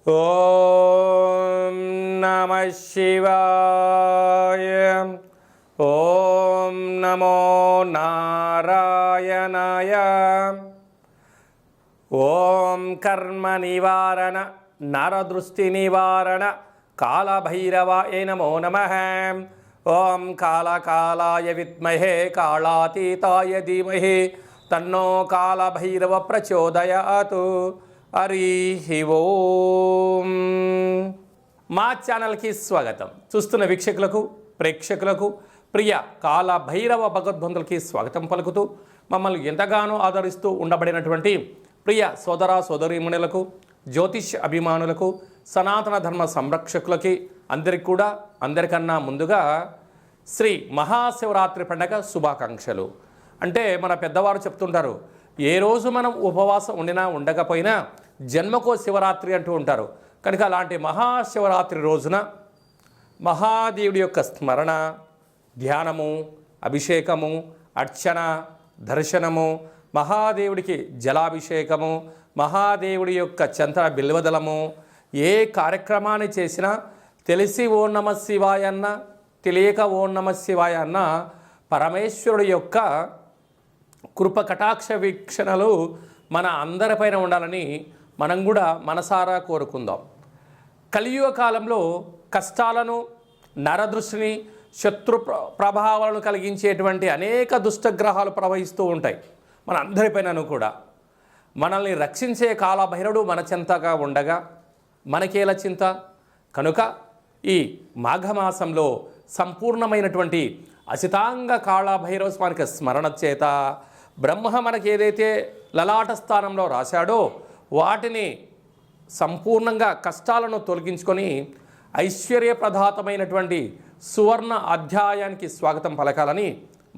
ఓం నమః శివాయ. ఓం నమో నారాయణాయ. ఓం కర్మ నివారణ నరదృష్టి నివారణ కాళభైరవాయ నమో నమః. ఓం కాళకాలాయ విద్మహే కాళాతీతాయ ధీమహి తన్నో కాళభైరవ ప్రచోదయాత్. హరి ఓం. మా ఛానల్కి స్వాగతం. చూస్తున్న వీక్షకులకు ప్రేక్షకులకు ప్రియ కాళభైరవ భగవద్బంధులకి స్వాగతం పలుకుతూ మమ్మల్ని ఎంతగానో ఆదరిస్తూ ఉండబడినటువంటి ప్రియ సోదర సోదరీమణులకు, జ్యోతిష్ అభిమానులకు, సనాతన ధర్మ సంరక్షకులకి అందరికన్నా ముందుగా శ్రీ మహాశివరాత్రి పండగ శుభాకాంక్షలు. అంటే మన పెద్దవారు చెప్తుంటారు, ఏ రోజు మనం ఉపవాసం ఉండినా ఉండకపోయినా జన్మకో శివరాత్రి అంటూ ఉంటారు. కనుక అలాంటి మహాశివరాత్రి రోజున మహాదేవుడి యొక్క స్మరణ, ధ్యానము, అభిషేకము, అర్చన, దర్శనము, మహాదేవుడికి జలాభిషేకము, మహాదేవుడి యొక్క చంద్ర బిల్వదలము, ఏ కార్యక్రమాన్ని చేసినా తెలిసి ఓం నమ శివాయ అన్న, తెలియక ఓం నమ శివాయ అన్న పరమేశ్వరుడి యొక్క కృప కటాక్ష వీక్షణలు మన అందరిపైన ఉండాలని మనం కూడా మనసారా కోరుకుందాం. కలియుగ కాలంలో కష్టాలను, నరదృష్టిని, శత్రు ప్రభావాలను కలిగించేటువంటి అనేక దుష్టగ్రహాలు ప్రవహిస్తూ ఉంటాయి మన అందరిపైనను కూడా. మనల్ని రక్షించే కాళభైరవుడు మన చెంతగా ఉండగా మనకేల చింత. కనుక ఈ మాఘమాసంలో సంపూర్ణమైనటువంటి అసితాంగ కాళభైరవ స్వామికి స్మరణ చేత బ్రహ్మ మనకి ఏదైతే లలాట స్థానంలో రాశాడో వాటిని సంపూర్ణంగా కష్టాలను తొలగించుకొని ఐశ్వర్యప్రదాతమైనటువంటి సువర్ణ అధ్యాయానికి స్వాగతం పలకాలని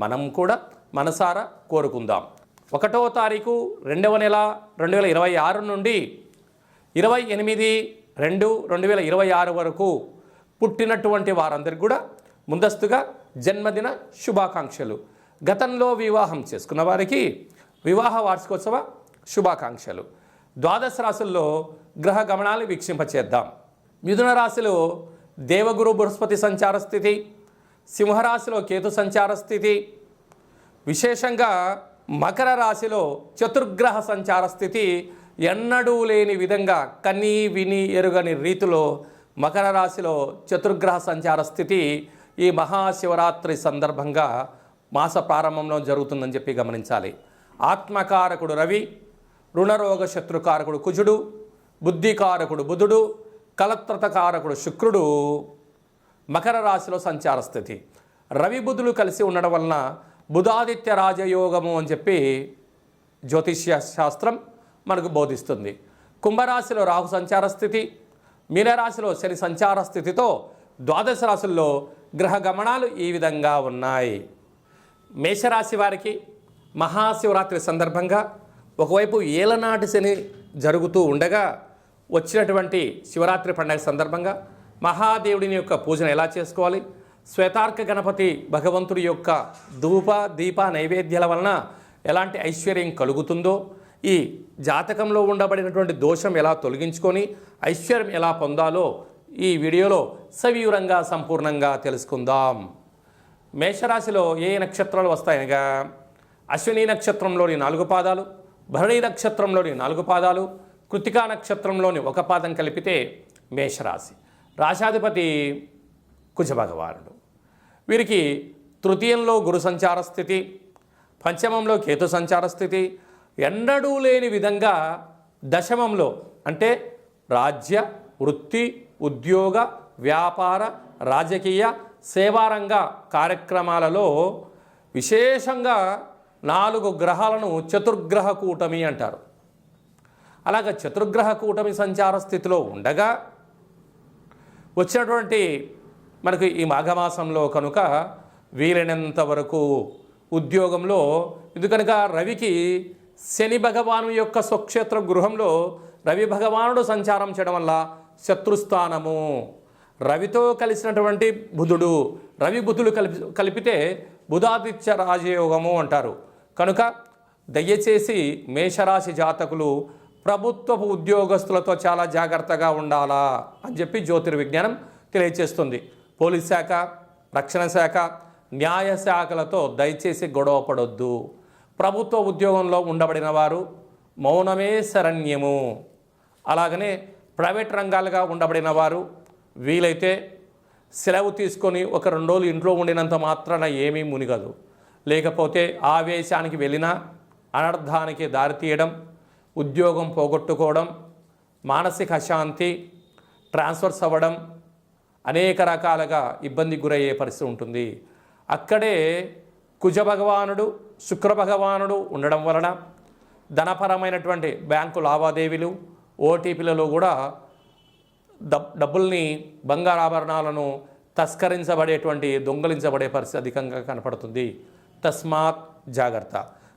మనం కూడా మనసారా కోరుకుందాం. 1వ తారీఖు 2వ నెల 2026 నుండి 28/2/2026 వరకు పుట్టినటువంటి వారందరికీ కూడా ముందస్తుగా జన్మదిన శుభాకాంక్షలు. గతంలో వివాహం చేసుకున్న వారికి వివాహ వార్షికోత్సవ శుభాకాంక్షలు. ద్వాదశ రాశుల్లో గ్రహ గమనాలు వీక్షింపచేద్దాం. మిథున రాశిలో దేవగురు బృహస్పతి సంచార స్థితి, సింహరాశిలో కేతు సంచార స్థితి, విశేషంగా మకర రాశిలో చతుర్గ్రహ సంచార స్థితి ఎన్నడూ లేని విధంగా కన్నీ విని ఎరుగని రీతిలో మకర రాశిలో చతుర్గ్రహ సంచార స్థితి ఈ మహాశివరాత్రి సందర్భంగా మాస ప్రారంభంలో జరుగుతుందని చెప్పి గమనించాలి. ఆత్మకారకుడు రవి, రుణరోగ శత్రుకారకుడు కుజుడు, బుద్ధికారకుడు బుధుడు, కలత్రతకారకుడు శుక్రుడు మకర రాశిలో సంచార స్థితి. రవి బుధులు కలిసి ఉండడం వలన బుధాదిత్య రాజయోగము అని చెప్పి జ్యోతిష్య శాస్త్రం మనకు బోధిస్తుంది. కుంభరాశిలో రాహు సంచార స్థితి, మీనరాశిలో శని సంచార స్థితితో ద్వాదశ రాశుల్లో గ్రహ గమనాలు ఈ విధంగా ఉన్నాయి. మేషరాశి వారికి మహాశివరాత్రి సందర్భంగా ఒకవైపు ఏలనాటి శని జరుగుతూ ఉండగా వచ్చినటువంటి శివరాత్రి పండుగ సందర్భంగా మహాదేవుడిని యొక్క పూజను ఎలా చేసుకోవాలి, శ్వేతార్క గణపతి భగవంతుడి యొక్క ధూప దీప నైవేద్యాల వలన ఎలాంటి ఐశ్వర్యం కలుగుతుందో, ఈ జాతకంలో ఉండబడినటువంటి దోషం ఎలా తొలగించుకొని ఐశ్వర్యం ఎలా పొందాలో ఈ వీడియోలో సవివరంగా సంపూర్ణంగా తెలుసుకుందాం. మేషరాశిలో ఏ నక్షత్రాలు వస్తాయనగా అశ్విని నక్షత్రంలోని 4 పాదాలు, భరణి నక్షత్రంలోని 4 పాదాలు, కృతికా నక్షత్రంలోని 1 పాదం కలిపితే మేషరాశి. రాశాధిపతి కుజభగవానుడు. వీరికి తృతీయంలో గురు సంచార స్థితి, పంచమంలో కేతు సంచార స్థితి, ఎన్నడూ లేని విధంగా దశమంలో అంటే రాజ్య, వృత్తి, ఉద్యోగ, వ్యాపార, రాజకీయ, సేవారంగ కార్యక్రమాలలో విశేషంగా 4 గ్రహాలను చతుర్గ్రహ కూటమి అంటారు. అలాగే చతుర్గ్రహ కూటమి సంచార స్థితిలో ఉండగా వచ్చినటువంటి మనకు ఈ మాఘమాసంలో కనుక వీలైనంత వరకు ఉద్యోగంలో ఎందుకనగా రవికి శని భగవాను యొక్క స్వక్షేత్ర గృహంలో రవి భగవానుడు సంచారం చేయడం వల్ల శత్రుస్థానము, రవితో కలిసినటువంటి బుధుడు, రవి బుధుడు కలిపితే బుధాదిత్య రాజయోగము అంటారు. కనుక దయచేసి మేషరాశి జాతకులు ప్రభుత్వపు ఉద్యోగస్తులతో చాలా జాగ్రత్తగా ఉండాలా అని చెప్పి జ్యోతిర్విజ్ఞానం తెలియజేస్తుంది. పోలీస్ శాఖ, రక్షణ శాఖ, న్యాయ శాఖలతో దయచేసి గొడవ పడొద్దు. ప్రభుత్వ ఉద్యోగంలో ఉండబడిన వారు మౌనమే శరణ్యము. అలాగనే ప్రైవేట్ రంగాలుగా ఉండబడిన వారు వీలైతే సెలవు తీసుకొని ఒక 2 రోజులు ఇంట్లో ఉండినంత మాత్రాన ఏమీ మునిగదు. లేకపోతే ఆవేశానికి వెళ్ళినా అనర్థానికి దారితీయడం, ఉద్యోగం పోగొట్టుకోవడం, మానసిక అశాంతి, ట్రాన్స్ఫర్స్ అవ్వడం, అనేక రకాలుగా ఇబ్బందికి గురయ్యే పరిస్థితి ఉంటుంది. అక్కడే కుజ భగవానుడు, శుక్ర భగవానుడు ఉండడం వలన ధనపరమైనటువంటి బ్యాంకు లావాదేవీలు, ఓటీపీలలో కూడా డబ్బుల్ని, బంగారాభరణాలను తస్కరించబడేటువంటి, దొంగలించబడే పరిస్థితి అధికంగా కనపడుతుంది. తస్మాత్ జాగ్రత్త.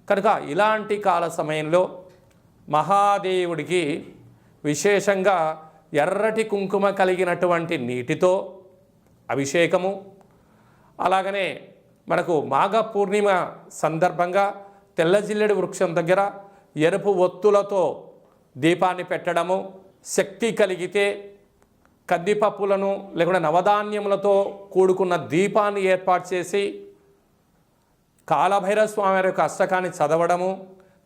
కనుక ఇలాంటి కాల సమయంలో మహాదేవుడికి విశేషంగా ఎర్రటి కుంకుమ కలిగినటువంటి నీటితో అభిషేకము, అలాగనే మనకు మాఘ పూర్ణిమ సందర్భంగా తెల్ల జిల్లెడు వృక్షం దగ్గర ఎరుపు ఒత్తులతో దీపాన్ని పెట్టడము, శక్తి కలిగితే కందిపప్పులను లేకుండా నవధాన్యములతో కూడుకున్న దీపాన్ని ఏర్పాటు చేసి కాలభైరవ స్వామి వారి యొక్క అష్టకాన్ని చదవడము,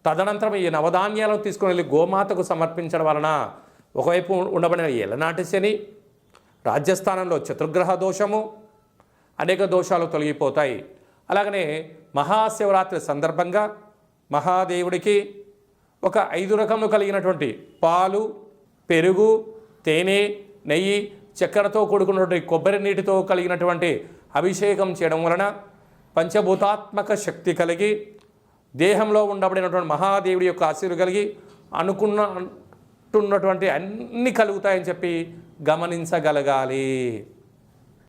తదనంతరం ఈ నవధాన్యాలను తీసుకుని వెళ్ళి గోమాతకు సమర్పించడం వలన ఒకవైపు ఉండబడిన ఏలనాటి శని, రాజ్యస్థానంలో చతుర్గ్రహ దోషము, అనేక దోషాలు తొలగిపోతాయి. అలాగనే మహాశివరాత్రి సందర్భంగా మహాదేవుడికి ఒక 5 రకములు కలిగినటువంటి పాలు, పెరుగు, తేనె, నెయ్యి, చక్కెరతో కూడుకున్నటువంటి కొబ్బరి నీటితో కలిగినటువంటి అభిషేకం చేయడం వలన పంచభూతాత్మక శక్తి కలిగి దేహంలో ఉండబడినటువంటి మహాదేవుడి యొక్క ఆశీర్వాదం కలిగి అనుకున్నటువంటి అన్నీ కలుగుతాయని చెప్పి గమనించగలగాలి.